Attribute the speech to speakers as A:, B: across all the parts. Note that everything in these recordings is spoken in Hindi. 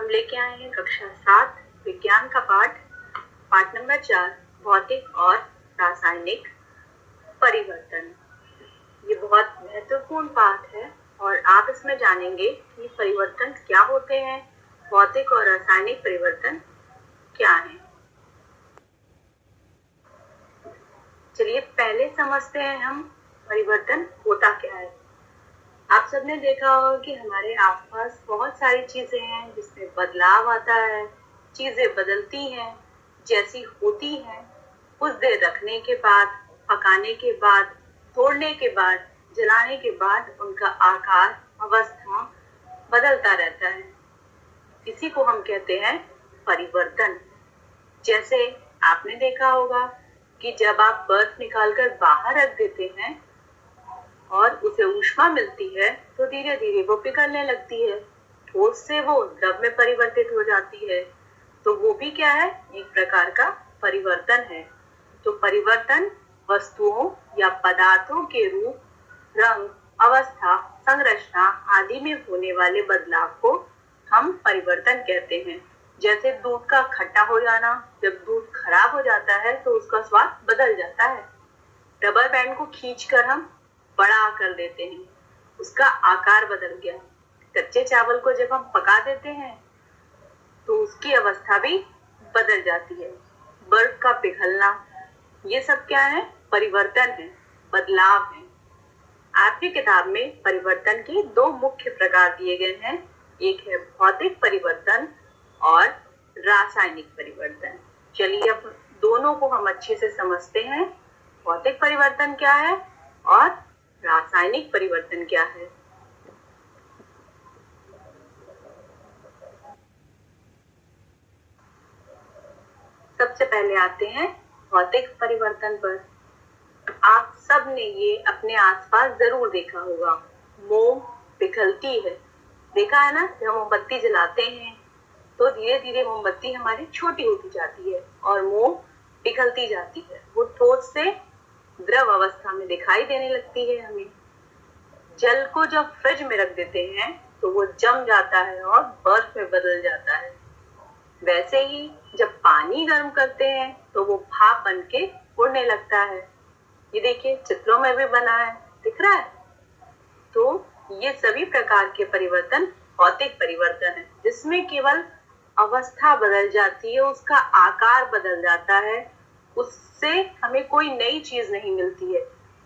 A: हम लेके आए हैं कक्षा 7 विज्ञान का पाठ नंबर 4 भौतिक और रासायनिक परिवर्तन। ये बहुत महत्वपूर्ण पाठ है और आप इसमें जानेंगे कि परिवर्तन क्या होते हैं, भौतिक और रासायनिक परिवर्तन क्या है। चलिए पहले समझते हैं हम परिवर्तन होता क्या है। आप सबने देखा होगा कि हमारे आसपास बहुत सारी चीजें हैं जिसमें बदलाव आता है, चीजें बदलती हैं, जैसी होती हैं, कुछ देर रखने के बाद, पकाने के बाद, तोड़ने के बाद, जलाने के बाद उनका आकार, अवस्था बदलता रहता है। इसी को हम कहते हैं परिवर्तन। जैसे आपने देखा होगा कि जब आप बर्फ निकालकर बाहर रख देते हैं और उसे ऊष्मा मिलती है तो धीरे धीरे वो पिघलने लगती है, ठोस से वो द्रव में परिवर्तित हो जाती है। तो वो भी क्या है, एक प्रकार का परिवर्तन है। तो परिवर्तन वस्तुओं या पदार्थों के रूप, रंग, अवस्था, संरचना आदि में होने वाले बदलाव को हम परिवर्तन कहते हैं। जैसे दूध का खट्टा हो जाना, जब दूध खराब हो जाता है तो उसका स्वाद बदल जाता है। रबर बैंड को खींचकर हम बड़ा कर देते हैं, उसका आकार बदल गया। कच्चे चावल को जब हम पका देते हैं तो उसकी अवस्था भी बदल जाती है। बर्फ का पिघलना, ये सब क्या है, परिवर्तन है, बदलाव है। आपकी किताब में परिवर्तन के दो मुख्य प्रकार दिए गए हैं, एक है भौतिक परिवर्तन और रासायनिक परिवर्तन। चलिए अब दोनों को हम अच्छे से समझते हैं। भौतिक परिवर्तन क्या है और रासायनिक परिवर्तन क्या है। सबसे पहले आते हैं भौतिक परिवर्तन पर। आप सब ने ये अपने आसपास जरूर देखा होगा, मोम पिघलती है। देखा है ना, जब मोमबत्ती जलाते हैं तो धीरे धीरे मोमबत्ती हमारी छोटी होती जाती है और मोम पिघलती जाती है। वो ठोस से द्रव अवस्था में दिखाई देने लगती है हमें। जल को जब फ्रिज में रख देते हैं तो वो जम जाता है और बर्फ में बदल जाता है। वैसे ही जब पानी गर्म करते हैं तो वो भाप बन के उड़ने लगता है। ये देखिए चित्रों में भी बना है, दिख रहा है। तो ये सभी प्रकार के परिवर्तन भौतिक परिवर्तन है, जिसमें केवल अवस्था बदल जाती है, उसका आकार बदल जाता है, उससे हमें कोई नई चीज नहीं मिलती है।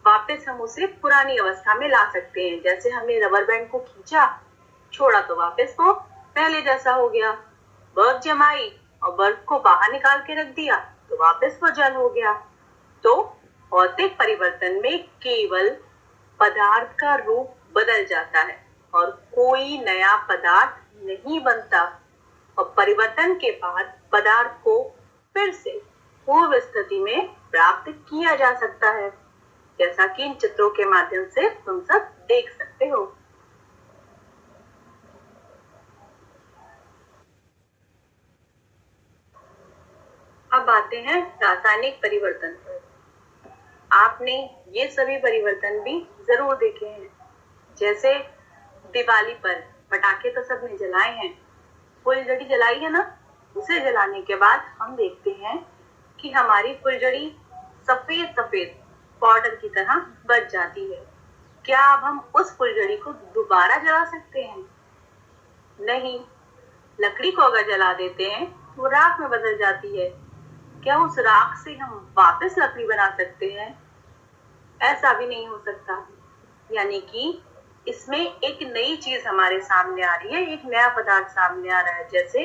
A: वापस हम उसे पुरानी अवस्था में ला सकते हैं। जैसे हमने रबर बैंड को खींचा, छोड़ा तो वापस वो पहले जैसा हो गया। बर्फ जमाई और बर्फ को बाहर निकाल के रख दिया तो वापस वो जल हो गया। तो भौतिक परिवर्तन में केवल पदार्थ का रूप बदल जाता है और कोई नया पदार्थ नहीं बनता। और परिवर्तन के बाद पदार्थ को फिर से पूर्व स्थिति में प्राप्त किया जा सकता है, जैसा कि इन चित्रों के माध्यम से तुम सब देख सकते हो। अब आते हैं रासायनिक परिवर्तन पर। आपने ये सभी परिवर्तन भी जरूर देखे हैं। जैसे दिवाली पर पटाखे तो सबने जलाए हैं, फुलझड़ी जलाई है ना, उसे जलाने के बाद हम देखते हैं कि हमारी फुलझड़ी सफेद सफेद पाउडर की तरह बच जाती है। क्या अब हम उस फुलझड़ी को दोबारा जला सकते हैं? नहीं। लकड़ी को अगर जला देते हैं तो राख में बदल जाती है। क्या उस राख से हम वापस लकड़ी बना सकते हैं? ऐसा भी नहीं हो सकता। यानी कि इसमें एक नई चीज हमारे सामने आ रही है, एक नया पदार्थ सामने आ रहा है। जैसे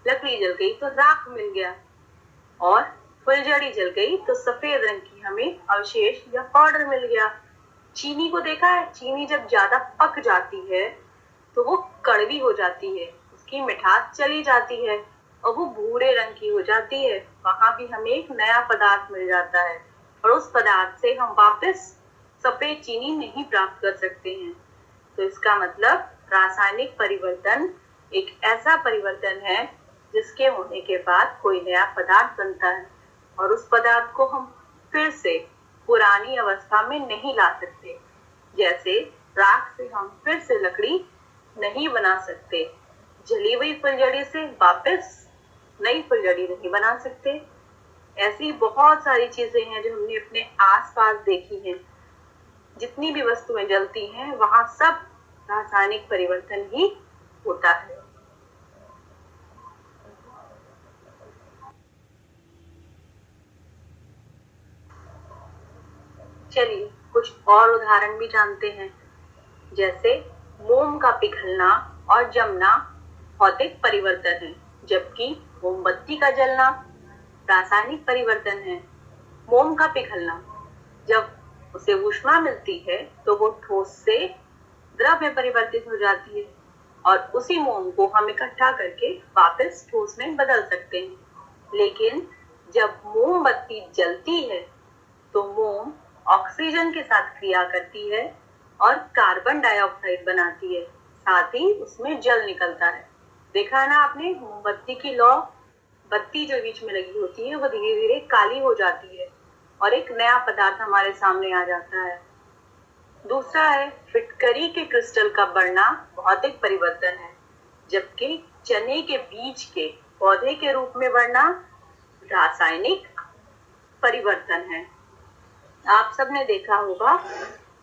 A: लकड़ी जल गई तो राख मिल गया और फुलझड़ी जल गई तो सफेद रंग की हमें अवशेष या पाउडर मिल गया। चीनी को देखा है, चीनी जब ज्यादा पक जाती है तो वो कड़वी हो जाती है, उसकी मिठास चली जाती है और वो भूरे रंग की हो जाती है। वहां भी हमें एक नया पदार्थ मिल जाता है और उस पदार्थ से हम वापस सफेद चीनी नहीं प्राप्त कर सकते हैं। तो इसका मतलब रासायनिक परिवर्तन एक ऐसा परिवर्तन है जिसके होने के बाद कोई नया पदार्थ बनता है और उस पदार्थ को हम फिर से पुरानी अवस्था में नहीं ला सकते। जैसे राख से हम फिर से लकड़ी नहीं बना सकते, जली हुई फुलझड़ी से वापस नई फुलझड़ी नहीं बना सकते। ऐसी बहुत सारी चीजें हैं जो हमने अपने आसपास देखी हैं। जितनी भी वस्तुएं जलती हैं वहां सब रासायनिक परिवर्तन ही होता है। चलिए कुछ और उदाहरण भी जानते हैं। जैसे मोम का पिघलना और जमना भौतिक परिवर्तन है, जबकि मोमबत्ती का जलना रासायनिक परिवर्तन है। मोम का पिघलना, जब उसे ऊष्मा मिलती है तो वो ठोस से द्रव में परिवर्तित हो जाती है और उसी मोम को हम इकट्ठा करके वापस ठोस में बदल सकते हैं। लेकिन जब मोमबत्ती जलती है तो मोम ऑक्सीजन के साथ क्रिया करती है और कार्बन डाइऑक्साइड बनाती है, साथ ही उसमें जल निकलता है। देखा है ना आपने मोमबत्ती की लौ, बत्ती जो बीच में लगी होती है वो धीरे धीरे काली हो जाती है और एक नया पदार्थ हमारे सामने आ जाता है। दूसरा है फिटकरी के क्रिस्टल का बढ़ना भौतिक परिवर्तन है, जबकि चने के बीज के पौधे के रूप में बढ़ना रासायनिक परिवर्तन है। आप सबने देखा होगा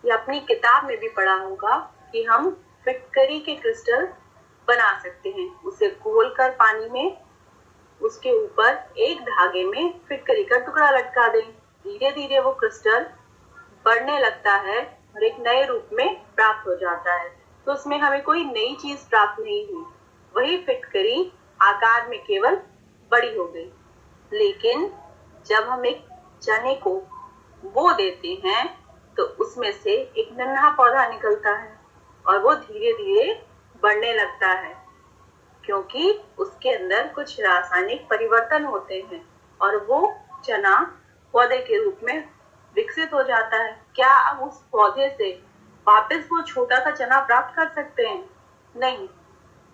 A: या अपनी किताब में भी पढ़ा होगा कि हम फिटकरी के क्रिस्टल बना सकते हैं। उसे घोलकर पानी में उसके ऊपर एक धागे में फिटकरी का टुकड़ा लटका दें। धीरे धीरे वो क्रिस्टल बढ़ने लगता है और एक नए रूप में प्राप्त हो जाता है। तो उसमें हमें कोई नई चीज प्राप्त नहीं हुई, वही फिटकरी आकार में केवल बड़ी हो गई। लेकिन जब हम एक चने को बो देते हैं तो उसमें से एक नन्हा पौधा निकलता है और वो धीरे धीरे बढ़ने लगता है, क्योंकि उसके अंदर कुछ रासायनिक परिवर्तन होते हैं और वो चना पौधे के रूप में विकसित हो जाता है। क्या अब उस पौधे से वापस वो छोटा सा चना प्राप्त कर सकते हैं? नहीं,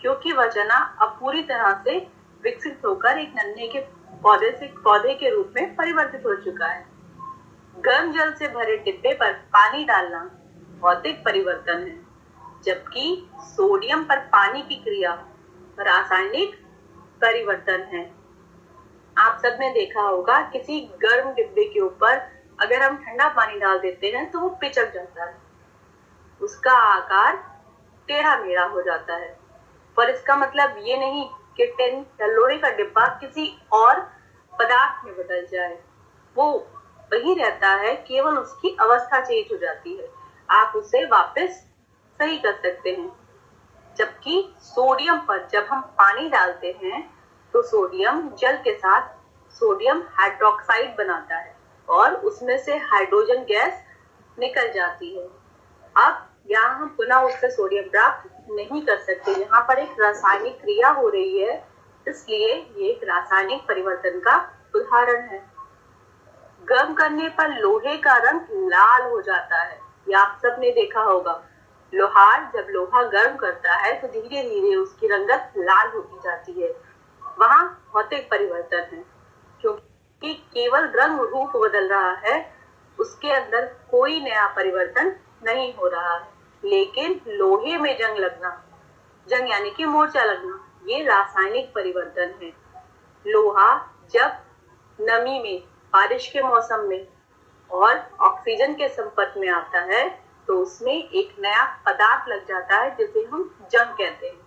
A: क्योंकि वह चना अब पूरी तरह से विकसित होकर एक नन्हे के पौधे से पौधे के रूप में परिवर्तित हो चुका है। गर्म जल से भरे डिब्बे पर पानी डालना भौतिक परिवर्तन है, जबकि सोडियम पर पानी की क्रिया रासायनिक परिवर्तन है। आप सबने देखा होगा किसी गर्म डिब्बे के ऊपर अगर हम ठंडा पानी डाल देते हैं तो वो पिचक जाता है, उसका आकार टेढ़ा मेढ़ा हो जाता है। पर इसका मतलब ये नहीं कि टिन या लोहे का डिब्बा किसी और पदार्थ में बदल जाए, वो वही रहता है, केवल उसकी अवस्था चेंज हो जाती है। आप उसे वापस सही कर सकते हैं। जबकि सोडियम पर जब हम पानी डालते हैं तो सोडियम जल के साथ सोडियम हाइड्रोक्साइड बनाता है और उसमें से हाइड्रोजन गैस निकल जाती है। अब यहाँ हम पुनः उससे सोडियम प्राप्त नहीं कर सकते, यहाँ पर एक रासायनिक क्रिया हो रही है, इसलिए ये एक रासायनिक परिवर्तन का उदाहरण है। गर्म करने पर लोहे का रंग लाल हो जाता है, ये आप सबने देखा होगा। लोहार जब लोहा गर्म करता है तो धीरे धीरे उसकी रंगत लाल होती जाती है, वहां भौतिक परिवर्तन है, क्योंकि केवल रंग रूप बदल रहा है, उसके अंदर कोई नया परिवर्तन नहीं हो रहा है। लेकिन लोहे में जंग लगना, जंग यानी कि मोर्चा लगना, ये रासायनिक परिवर्तन है। लोहा जब नमी में, बारिश के मौसम में और ऑक्सीजन के संपर्क में आता है तो उसमें एक नया पदार्थ लग जाता है जिसे हम जंग कहते हैं।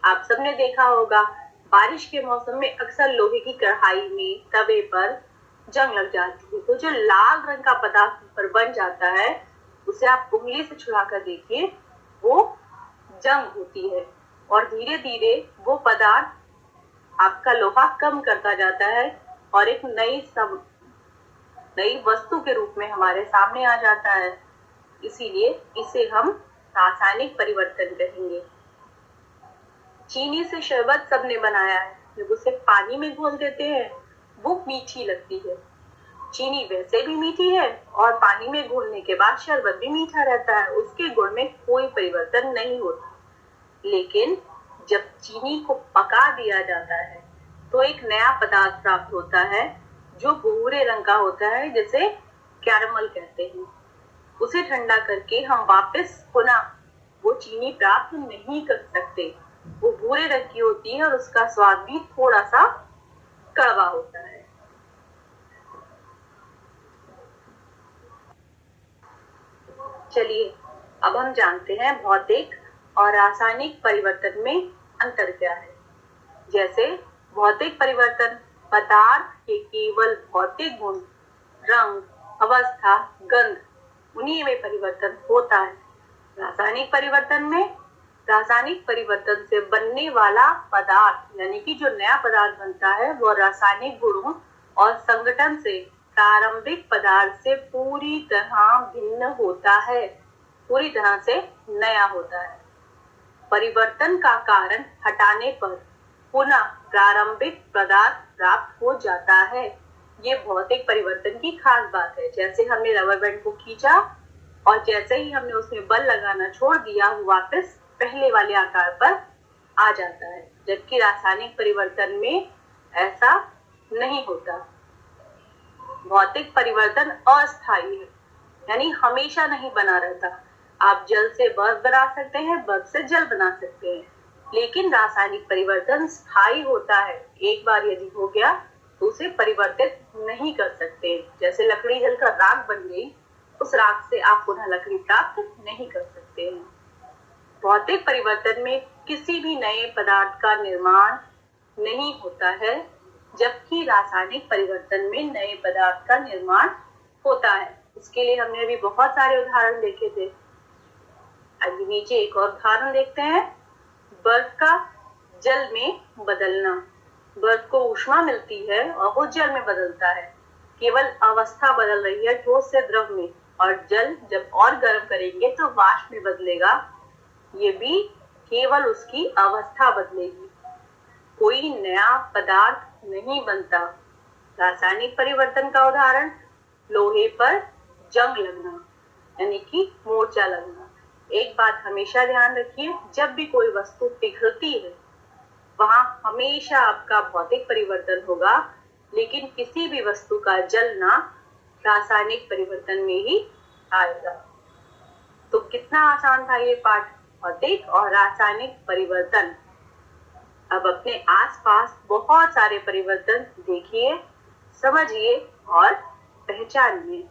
A: आप सबने देखा होगा बारिश के मौसम में अक्सर लोहे की कढ़ाई में, तवे पर जंग लग जाती है, तो जो लाल रंग का पदार्थ पर बन जाता है उसे आप उंगली से छुड़ा कर देखिए, वो जंग होती है और धीरे धीरे वो पदार्थ आपका लोहा कम करता जाता है और एक नई वस्तु के रूप में हमारे सामने आ जाता है। इसीलिए इसे हम रासायनिक परिवर्तन कहेंगे। चीनी से शरबत सबने बनाया है, जब उसे पानी में घोल देते हैं वो मीठी लगती है। चीनी वैसे भी मीठी है और पानी में घोलने के बाद शरबत भी मीठा रहता है, उसके गुण में कोई परिवर्तन नहीं होता। लेकिन जब चीनी को पका दिया जाता है तो एक नया पदार्थ प्राप्त होता है जो भूरे रंग का होता है, जिसे कैरमल कहते हैं। उसे ठंडा करके हम वापस पुनः वो चीनी प्राप्त नहीं कर सकते, वो भूरे रंग की होती है और उसका स्वाद भी थोड़ा सा कड़वा होता है। चलिए अब हम जानते हैं भौतिक और रासायनिक परिवर्तन में अंतर क्या है। जैसे भौतिक परिवर्तन पदार्थ के केवल भौतिक गुण, रंग, अवस्था, गंध, उन्हीं में परिवर्तन होता है। रासायनिक परिवर्तन से बनने वाला पदार्थ यानी कि जो नया पदार्थ बनता है वो रासायनिक गुणों और संगठन से प्रारंभिक पदार्थ से पूरी तरह भिन्न होता है, पूरी तरह से नया होता है। परिवर्तन का कारण हटाने पर पुनः प्रारंभिक पदार्थ प्राप्त हो जाता है। ये भौतिक परिवर्तन की खास बात है। जैसे हमने रबर बैंड को खींचा और जैसे ही हमने उसमें बल लगाना छोड़ दिया वो वापस पहले वाले आकार पर आ जाता है, जबकि रासायनिक परिवर्तन में ऐसा नहीं होता। भौतिक परिवर्तन अस्थायी है, यानी हमेशा नहीं बना रहता। आप जल से बर्फ बना सकते हैं, बर्फ से जल बना सकते हैं, लेकिन रासायनिक परिवर्तन स्थायी होता है। एक बार यदि हो गया तो उसे परिवर्तित नहीं कर सकते। जैसे लकड़ी जलकर राख बन गई, उस राख से आप पुनः लकड़ी प्राप्त नहीं कर सकते हैं। भौतिक परिवर्तन में किसी भी नए पदार्थ का निर्माण नहीं होता है, जबकि रासायनिक परिवर्तन में नए पदार्थ का निर्माण होता है। इसके लिए हमने अभी बहुत सारे उदाहरण देखे थे। आगे नीचे एक और उदाहरण देखते हैं। बर्फ का जल में बदलना। बर्फ को ऊष्मा मिलती है और वो जल में बदलता है। केवल अवस्था बदल रही है, ठोस से द्रव में, और जल जब और गर्म करेंगे तो वाष्प में बदलेगा। ये भी केवल उसकी अवस्था बदलेगी, कोई नया पदार्थ नहीं बनता। रासायनिक परिवर्तन का उदाहरण लोहे पर जंग लगना, यानी कि मोर्चा लगना। एक बात हमेशा ध्यान रखिए, जब भी कोई वस्तु पिघलती है वहां हमेशा आपका भौतिक परिवर्तन होगा, लेकिन किसी भी वस्तु का जलना रासायनिक परिवर्तन में ही आएगा। तो कितना आसान था ये पाठ, भौतिक और रासायनिक परिवर्तन। अब अपने आसपास बहुत सारे परिवर्तन देखिए, समझिए और पहचानिए।